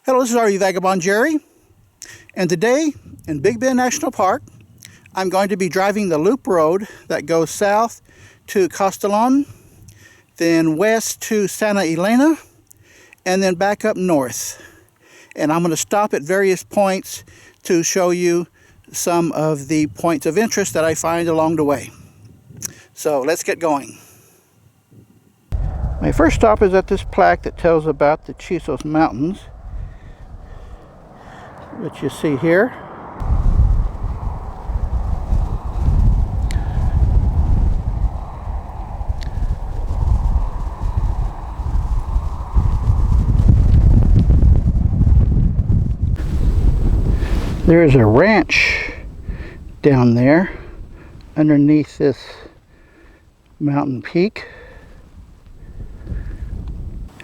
Hello, this is RV Vagabond Jerry, and today in Big Bend National Park I'm going to be driving the loop road that goes south to Castolon, then west to Santa Elena, and then back up north. And I'm going to stop at various points to show you some of the points of interest that I find along the way. So let's get going. My first stop is at this plaque that tells about the Chisos Mountains, which you see here. There is a ranch down there underneath this mountain peak,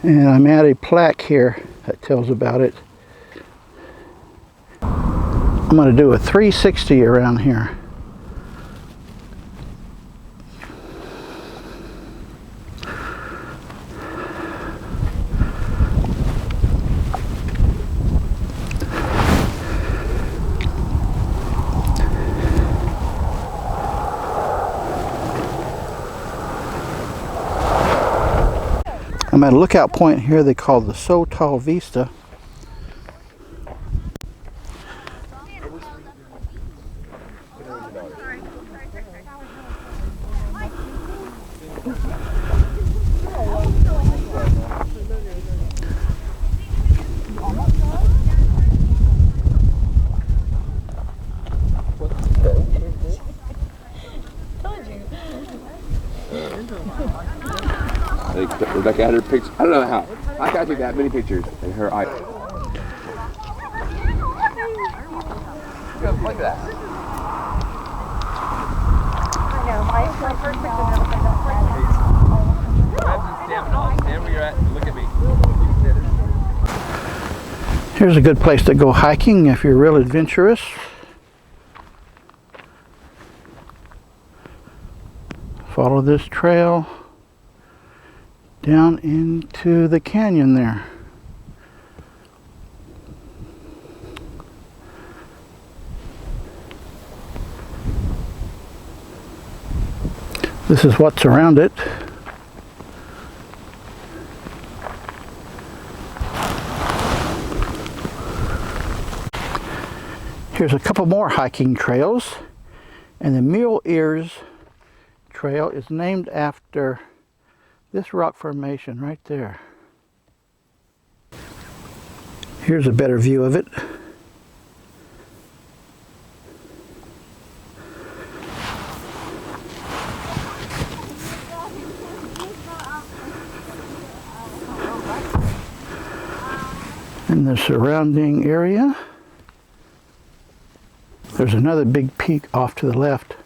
and I'm at a plaque here that tells about it. I'm going to do a 360 around here. I'm at a lookout point here they call the So Tall Vista. Rebecca had her picture. I don't know how. I can't take that many pictures in her eye. Look at that. I know, my first picture never comes out. Stand where you're at. Look at me. Here's a good place to go hiking if you're real adventurous. Follow this trail down into the canyon there. This is what's around it. Here's a couple more hiking trails, and the Mule Trail is named after this rock formation right there. Here's a better view of it. And the surrounding area. There's another big peak off to the left.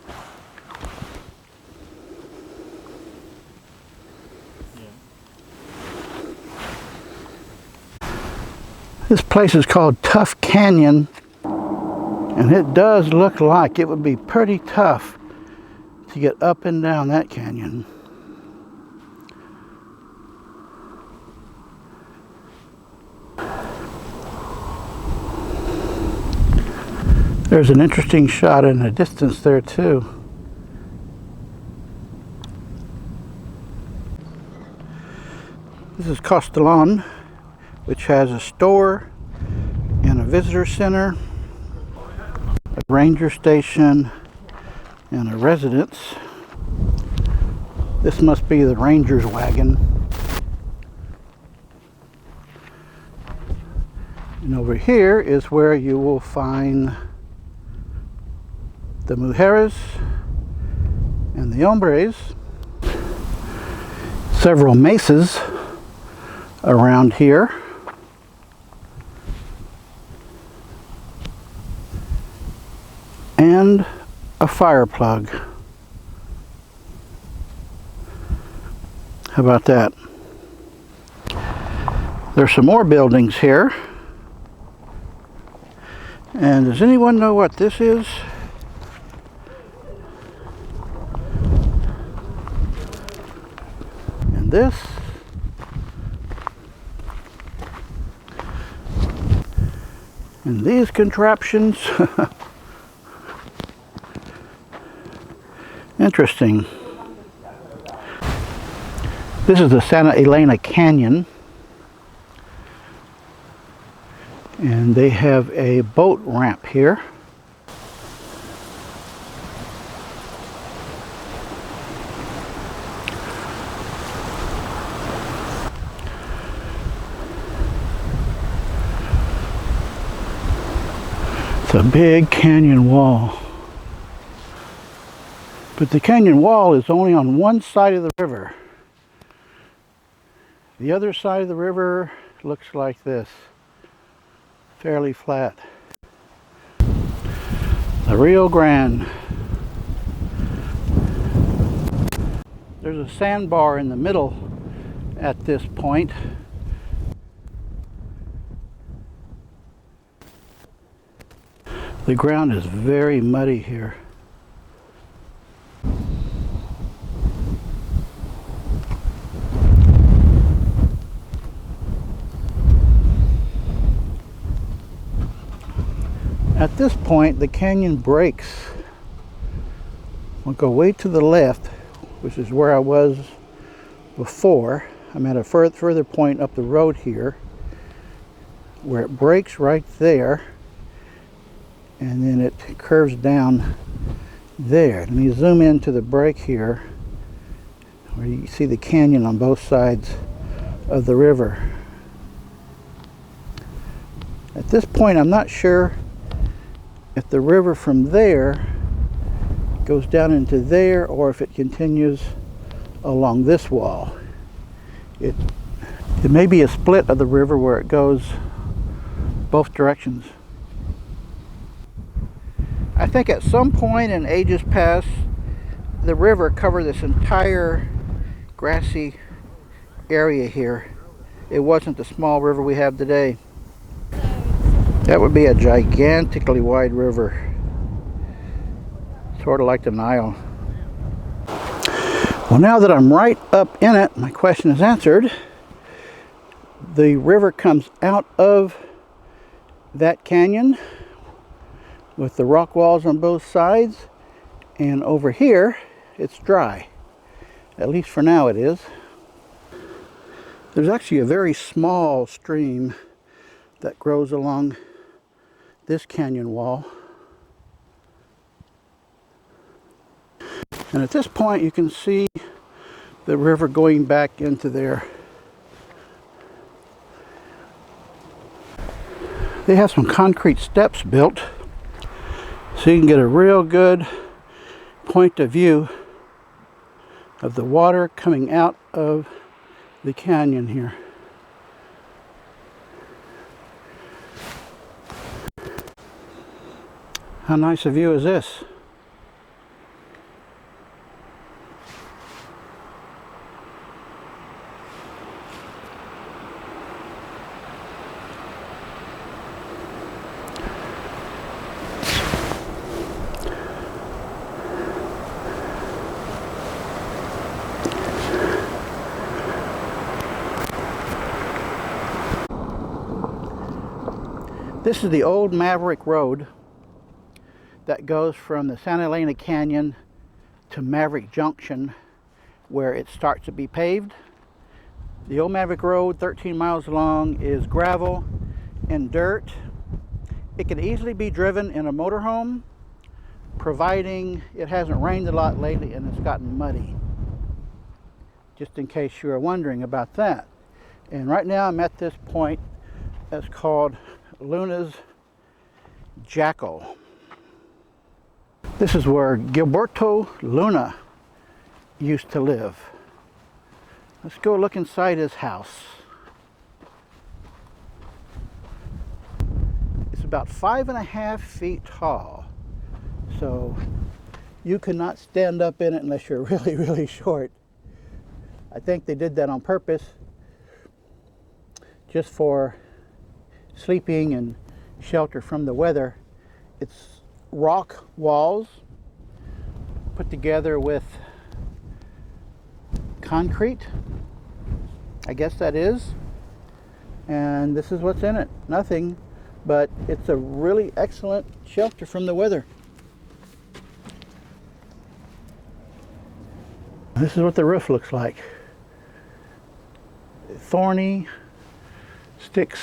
This place is called Tough Canyon, and it does look like it would be pretty tough to get up and down that canyon. There's an interesting shot in the distance there too. This is Castolon, which has a store and a visitor center, a ranger station, and a residence. This must be the ranger's wagon. And over here is where you will find the mujeres and the hombres. Several mesas around here. And a fire plug. How about that? There's some more buildings here. And does anyone know what this is? And this And these contraptions, interesting. This is the Santa Elena Canyon, and they have a boat ramp here. It's a big canyon wall. But the canyon wall is only on one side of the river. The other side of the river looks like this. Fairly flat. The Rio Grande. There's a sandbar in the middle at this point. The ground is very muddy here. At this point, the canyon breaks. We'll go way to the left, which is where I was before. I'm at a further point up the road here, where it breaks right there, and then it curves down there. Let me zoom into the break here, where you see the canyon on both sides of the river. At this point, I'm not sure if the river from there goes down into there or if it continues along this wall. It may be a split of the river where it goes both directions. I think at some point in ages past, the river covered this entire grassy area here. It wasn't the small river we have today. That would be a gigantically wide river. Sort of like the Nile. Well, now that I'm right up in it, my question is answered. The river comes out of that canyon with the rock walls on both sides, and over here it's dry. At least for now it is. There's actually a very small stream that grows along this canyon wall. And at this point you can see the river going back into there. They have some concrete steps built so you can get a real good point of view of the water coming out of the canyon here. How nice a view is this? This is the old Maverick Road that goes from the Santa Elena Canyon to Maverick Junction, where it starts to be paved. The old Maverick Road, 13 miles long, is gravel and dirt. It can easily be driven in a motorhome, providing it hasn't rained a lot lately and it's gotten muddy. Just in case you are wondering about that. And right now I'm at this point that's called Luna's Jackal. This is where Gilberto Luna used to live. Let's go look inside his house. It's about 5.5 feet tall. So you cannot stand up in it unless you're really, really short. I think they did that on purpose, just for sleeping and shelter from the weather. It's rock walls put together with concrete, I guess that is, and this is what's in it. Nothing but it's a really excellent shelter from the weather. This is what the roof looks like. Thorny sticks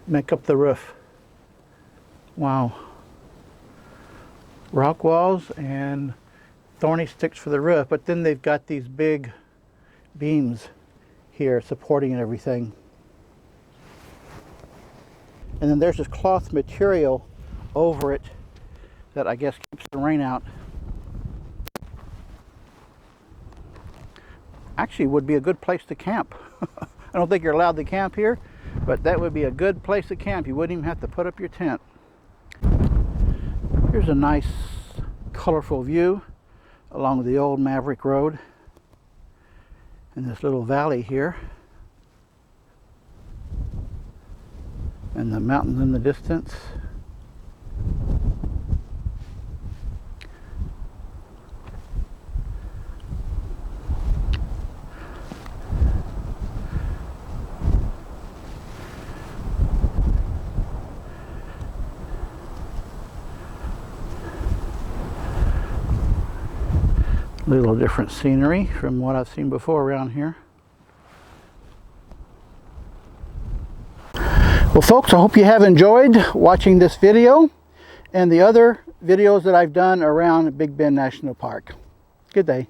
make up the roof. Wow. Rock walls and thorny sticks for the roof, but then they've got these big beams here supporting and everything. And then there's this cloth material over it that I guess keeps the rain out. Actually would be a good place to camp. I don't think you're allowed to camp here, but that would be a good place to camp. You wouldn't even have to put up your tent. Here's a nice colorful view along the old Maverick Road in this little valley here, and the mountains in the distance. Little different scenery from what I've seen before around here. Well folks, I hope you have enjoyed watching this video and the other videos that I've done around Big Bend National Park. Good day.